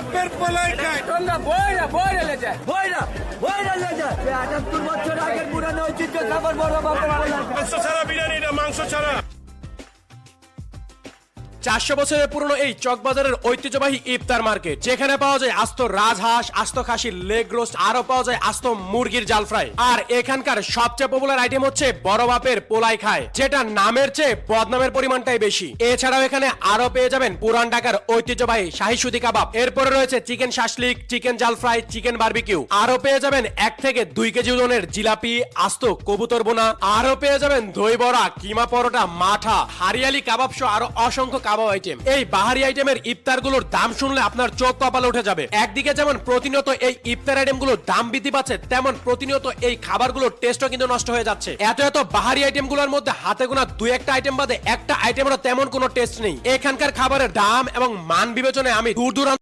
বাপের পোলাই খায় তোমরা বইরা লে যায় বইরা লে যায় ৭৮ বছর আগের পুরানো ঐতিহ্য খাবার বড় বাপের পোলাই মাংস ছাড়া বিরিয়ানি না মাংস ছাড়া ৪০০ বছরের পুরনো এই চকবাজারের ঐতিহ্যবাহী ইফতার মার্কেট, যেখানে পাওয়া যায় আস্ত রাজহাঁস, আস্ত খাসির লেগ রোস্ট, আরো পাওয়া যায় আস্ত মুরগির জাল ফ্রাই। আর এখানকার সবচেয়ে পপুলার আইটেম হচ্ছে বড় বাপের পোলাই খায়, যেটা নামের চেয়ে বদনামের পরিমাণটাই বেশি। এছাড়াও এখানে আরো পেয়ে যাবেন পুরান ঢাকার ঐতিহ্যবাহী শাহী সুতি কাবাব, এরপরে রয়েছে চিকেন শাসলিক, চিকেন জাল ফ্রাই, চিকেন বারবিকিউ, আরো পেয়ে যাবেন ১ থেকে ২ কেজি ওজনের জিলাপি, আস্ত কবুতর বোনা, আরো পেয়ে যাবেন দই বড়া, কিমা পরোটা, মাঠা, হারিয়ালি কাবাব সহ আরো অসংখ্য কাবাব আইটেম। এই বাহারি আইটেমের ইফতার গুলোর দাম শুনলে আপনার চোখ কপালে উঠে যাবে। একদিকে যেমন প্রতিনিয়ত এই ইফতার আইটেম গুলোর দাম বৃদ্ধি পাচ্ছে, তেমন প্রতিনিয়ত এই খাবারগুলোর টেস্টও কিন্তু নষ্ট হয়ে যাচ্ছে। এত বাহারি আইটেম গুলোর মধ্যে হাতে গোনা ২-১টা আইটেম বাদে একটা আইটেমেরও তেমন কোনো টেস্ট নেই। এখানকার খাবারের দাম এবং মান বিবেচনায় আমি দূর দূরান্ত